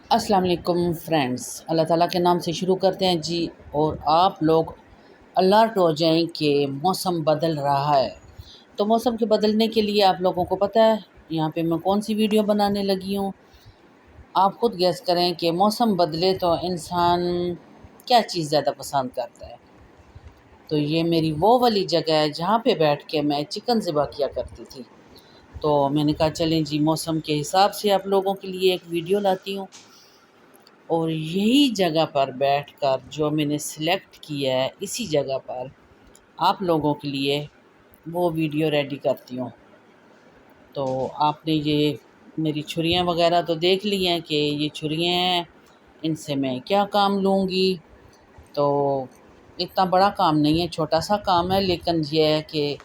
अस्सलाम वालेकुम फ्रेंड्स। अल्लाह ताला के नाम से शुरू करते हैं जी। और आप लोग अलर्ट हो जाएं कि मौसम बदल रहा है। तो मौसम के बदलने के लिए आप लोगों को पता है यहाँ पे मैं कौन सी वीडियो बनाने लगी हूँ। आप खुद गैस करें कि मौसम बदले तो इंसान क्या चीज़ ज़्यादा पसंद करता है। तो ये मेरी वो वाली जगह है जहाँ पे बैठ के मैं चिकन ज़िबा किया करती थी। तो मैंने कहा चलें जी, मौसम के हिसाब से आप लोगों के लिए एक वीडियो लाती हूँ। और यही जगह पर बैठकर जो मैंने सिलेक्ट किया है, इसी जगह पर आप लोगों के लिए वो वीडियो रेडी करती हूँ। तो आपने ये मेरी छुरियाँ वगैरह तो देख ली हैं कि ये छुरियाँ हैं, इनसे मैं क्या काम लूँगी। तो इतना बड़ा काम नहीं है, छोटा सा काम है, लेकिन ये है कि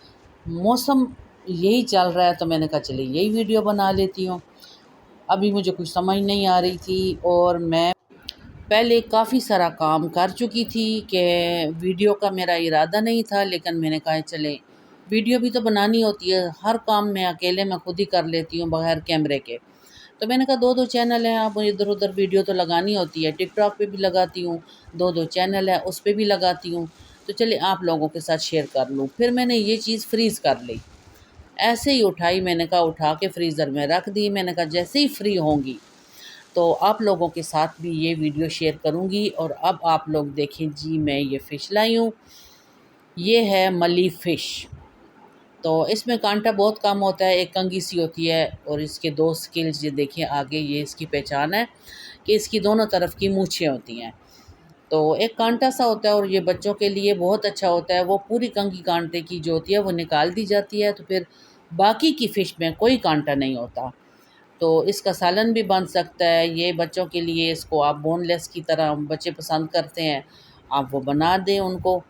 मौसम यही चल रहा है तो मैंने कहा चलिए यही वीडियो बना लेती हूँ। अभी मुझे कुछ समझ नहीं आ रही थी और मैं पहले काफ़ी सारा काम कर चुकी थी कि वीडियो का मेरा इरादा नहीं था, लेकिन मैंने कहा चले वीडियो भी तो बनानी होती है। हर काम मैं अकेले मैं खुद ही कर लेती हूँ बगैर कैमरे के। तो मैंने कहा दो दो चैनल हैं, आप इधर उधर वीडियो तो लगानी होती है। टिकटॉक पे भी लगाती हूँ, दो दो चैनल है उस पर भी लगाती हूँ। तो चलिए आप लोगों के साथ शेयर कर लूँ। फिर मैंने ये चीज़ फ्रीज़ कर ली, ऐसे ही उठाई, मैंने कहा उठा के फ्रीज़र में रख दी। मैंने कहा जैसे ही फ्री होंगी तो आप लोगों के साथ भी ये वीडियो शेयर करूंगी। और अब आप लोग देखें जी, मैं ये फ़िश लाई हूँ, ये है मली फ़िश। तो इसमें कांटा बहुत कम होता है, एक कंघी सी होती है और इसके दो स्किल्स ये देखिए आगे, ये इसकी पहचान है कि इसकी दोनों तरफ की मूछें होती हैं। तो एक कांटा सा होता है और ये बच्चों के लिए बहुत अच्छा होता है। वो पूरी कंघी कांटे की जो होती है वो निकाल दी जाती है, तो फिर बाकी की फ़िश में कोई कांटा नहीं होता। तो इसका सालन भी बन सकता है। ये बच्चों के लिए, इसको आप बोनलेस की तरह, बच्चे पसंद करते हैं, आप वो बना दें उनको।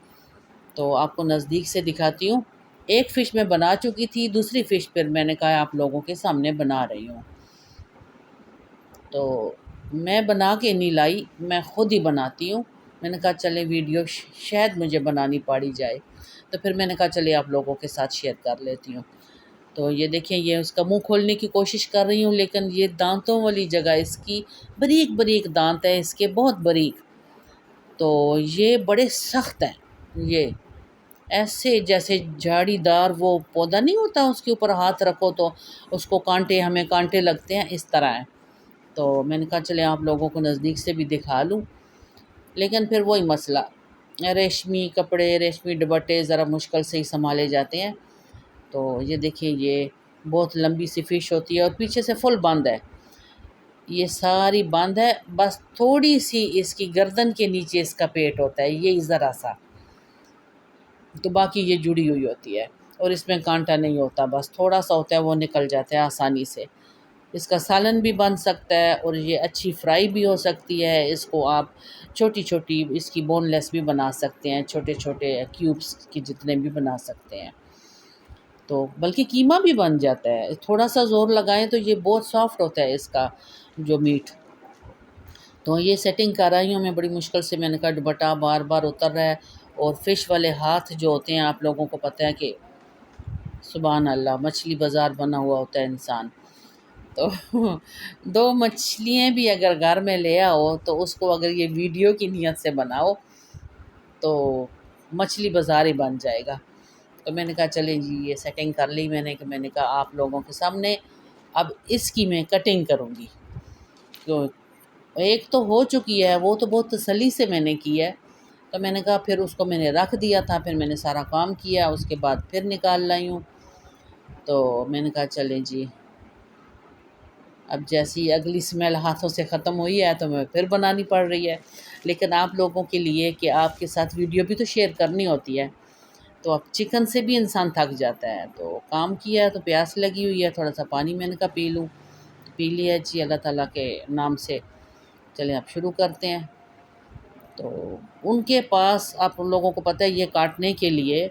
तो आपको नज़दीक से दिखाती हूँ। एक फ़िश मैं बना चुकी थी, दूसरी फ़िश फिर मैंने कहा आप लोगों के सामने बना रही हूँ। तो मैं बना के नहीं लाई, मैं ख़ुद ही बनाती हूँ। मैंने कहा चले वीडियो शायद मुझे बनानी पड़ी जाए, तो फिर मैंने कहा चलिए आप लोगों के साथ शेयर कर लेती हूँ। तो ये देखें, ये उसका मुंह खोलने की कोशिश कर रही हूँ, लेकिन ये दांतों वाली जगह इसकी बारीक बारीक दांत है इसके, बहुत बारीक। तो ये बड़े सख्त हैं। ये ऐसे जैसे झाड़ीदार वो पौधा नहीं होता, उसके ऊपर हाथ रखो तो उसको कांटे, हमें कांटे लगते हैं, इस तरह है। तो मैंने कहा चले आप लोगों को नज़दीक से भी दिखा लूँ, लेकिन फिर वही मसला, रेशमी कपड़े, रेशमी दुपट्टे ज़रा मुश्किल से ही संभाले जाते हैं। तो ये देखिए, ये बहुत लंबी सी फ़िश होती है और पीछे से फुल बंद है, ये सारी बंद है। बस थोड़ी सी इसकी गर्दन के नीचे इसका पेट होता है, ये ज़रा सा, तो बाकी ये जुड़ी हुई होती है और इसमें कांटा नहीं होता, बस थोड़ा सा होता है, वो निकल जाता है आसानी से। इसका सालन भी बन सकता है और ये अच्छी फ्राई भी हो सकती है। इसको आप छोटी छोटी इसकी बोनलेस भी बना सकते हैं, छोटे छोटे क्यूब्स की जितने भी बना सकते हैं। तो बल्कि कीमा भी बन जाता है, थोड़ा सा ज़ोर लगाएं तो ये बहुत सॉफ्ट होता है इसका जो मीट। तो ये सेटिंग कर रही हूँ मैं बड़ी मुश्किल से। मैंने कहा दुपट्टा बार बार उतर रहा है और फ़िश वाले हाथ जो होते हैं, आप लोगों को पता है कि सुभान अल्लाह, मछली बाज़ार बना हुआ होता है इंसान। तो दो मछलियाँ भी अगर घर में ले आओ तो उसको अगर ये वीडियो की नीयत से बनाओ तो मछली बाज़ार ही बन जाएगा। तो मैंने कहा चलें जी, ये सेटिंग कर ली मैंने, कि मैंने कहा आप लोगों के सामने अब इसकी मैं कटिंग करूँगी। तो एक तो हो चुकी है, वो तो बहुत तसल्ली से मैंने की है। तो मैंने कहा फिर उसको मैंने रख दिया था, फिर मैंने सारा काम किया, उसके बाद फिर निकाल लाई हूँ। तो मैंने कहा चलें जी, अब जैसी अगली स्मेल हाथों से ख़त्म हुई है तो मैं फिर बनानी पड़ रही है। लेकिन आप लोगों के लिए कि आपके साथ वीडियो भी तो शेयर करनी होती है। तो अब चिकन से भी इंसान थक जाता है, तो काम किया है तो प्यास लगी हुई है, थोड़ा सा पानी मैंने कहा पी लूँ। पी लिया जी, अल्लाह ताला के नाम से। चलें अब शुरू करते हैं। तो उनके पास, आप लोगों को पता है, ये काटने के लिए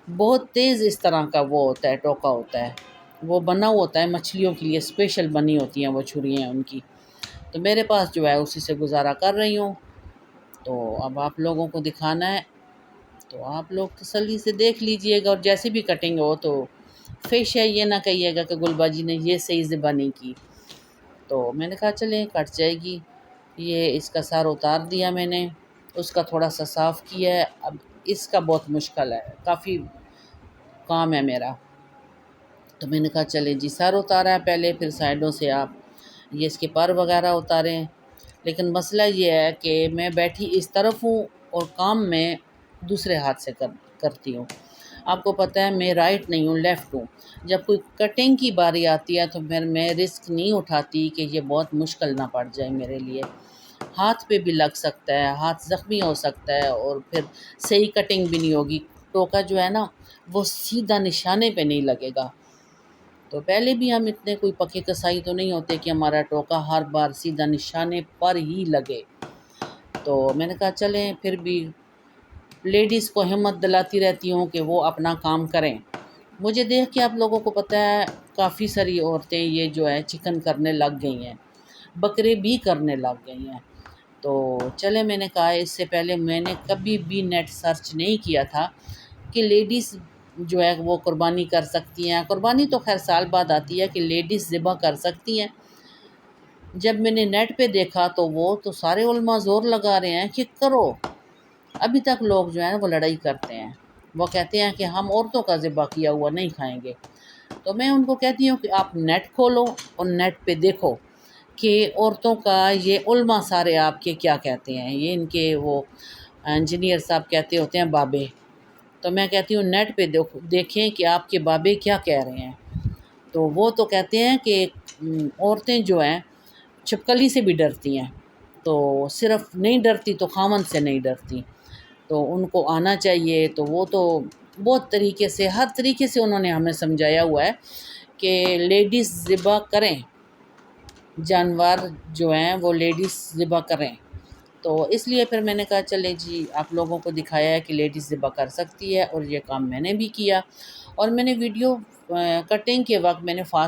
बहुत तेज़ इस तरह का वो होता है, टोका होता है, वो बना हुआ होता है मछलियों के लिए, स्पेशल बनी होती हैं वो छुरियाँ उनकी। तो मेरे पास जो है उसी से गुज़ारा कर रही हूँ। तो अब आप लोगों को दिखाना है तो आप लोग तसल्ली से देख लीजिएगा, और जैसे भी कटिंग हो तो फ़िश है, ये ना कहिएगा कि गुलबाजी ने ये सही ज़िबा नहीं की। तो मैंने कहा चलें कट जाएगी। یہ اس کا سر اتار دیا میں نے، اس کا تھوڑا سا صاف کیا ہے۔ اب اس کا بہت مشکل ہے، کافی کام ہے میرا۔ تو میں نے کہا چلیں جی، سر اتارا ہے پہلے، پھر سائڈوں سے آپ یہ اس کے پر وغیرہ اتاریں۔ لیکن مسئلہ یہ ہے کہ میں بیٹھی اس طرف ہوں اور کام میں دوسرے ہاتھ سے کرتی ہوں۔ آپ کو پتہ ہے میں رائٹ نہیں ہوں، لیفٹ ہوں۔ جب کوئی کٹنگ کی باری آتی ہے تو پھر میں رسک نہیں اٹھاتی کہ یہ بہت مشکل نہ پڑ جائے میرے لیے۔ ہاتھ پہ بھی لگ سکتا ہے، ہاتھ زخمی ہو سکتا ہے، اور پھر صحیح کٹنگ بھی نہیں ہوگی۔ ٹوکا جو ہے نا وہ سیدھا نشانے پہ نہیں لگے گا۔ تو پہلے بھی ہم اتنے کوئی پکے کسائی تو نہیں ہوتے کہ ہمارا ٹوکا ہر بار سیدھا نشانے پر ہی لگے۔ تو میں نے کہا چلیں، پھر بھی لیڈیز کو ہمت دلاتی رہتی ہوں کہ وہ اپنا کام کریں۔ مجھے دیکھ کے آپ لوگوں کو پتہ ہے کافی ساری عورتیں یہ جو ہے چکن کرنے لگ گئی ہیں، بکرے بھی کرنے لگ گئی ہیں۔ تو چلے، میں نے کہا اس سے پہلے میں نے کبھی بھی نیٹ سرچ نہیں کیا تھا کہ لیڈیز جو ہے وہ قربانی کر سکتی ہیں۔ قربانی تو خیر سال بعد آتی ہے کہ لیڈیز ذبح کر سکتی ہیں۔ جب میں نے نیٹ پہ دیکھا تو وہ تو سارے علماء زور لگا رہے ہیں کہ کرو۔ ابھی تک لوگ جو ہیں وہ لڑائی کرتے ہیں، وہ کہتے ہیں کہ ہم عورتوں کا ذبح کیا ہوا نہیں کھائیں گے۔ تو میں ان کو کہتی ہوں کہ آپ نیٹ کھولو اور نیٹ پہ دیکھو کہ عورتوں کا یہ علماء سارے آپ کے کیا کہتے ہیں۔ یہ ان کے وہ انجینئر صاحب کہتے ہوتے ہیں بابے۔ تو میں کہتی ہوں نیٹ پہ دیکھیں کہ آپ کے بابے کیا کہہ رہے ہیں۔ تو وہ تو کہتے ہیں کہ عورتیں جو ہیں چھپکلی سے بھی ڈرتی ہیں، تو صرف نہیں ڈرتی تو خاوند سے نہیں ڈرتی، تو ان کو آنا چاہیے۔ تو وہ تو بہت طریقے سے، ہر طریقے سے انہوں نے ہمیں سمجھایا ہوا ہے کہ لیڈیز ذبح کریں، جانور جو ہیں وہ لیڈیز ذبح کریں۔ تو اس لیے پھر میں نے کہا چلے جی، آپ لوگوں کو دکھایا ہے کہ لیڈیز ذبح کر سکتی ہے، اور یہ کام میں نے بھی کیا۔ اور میں نے ویڈیو کٹنگ کے وقت میں نے فاسٹ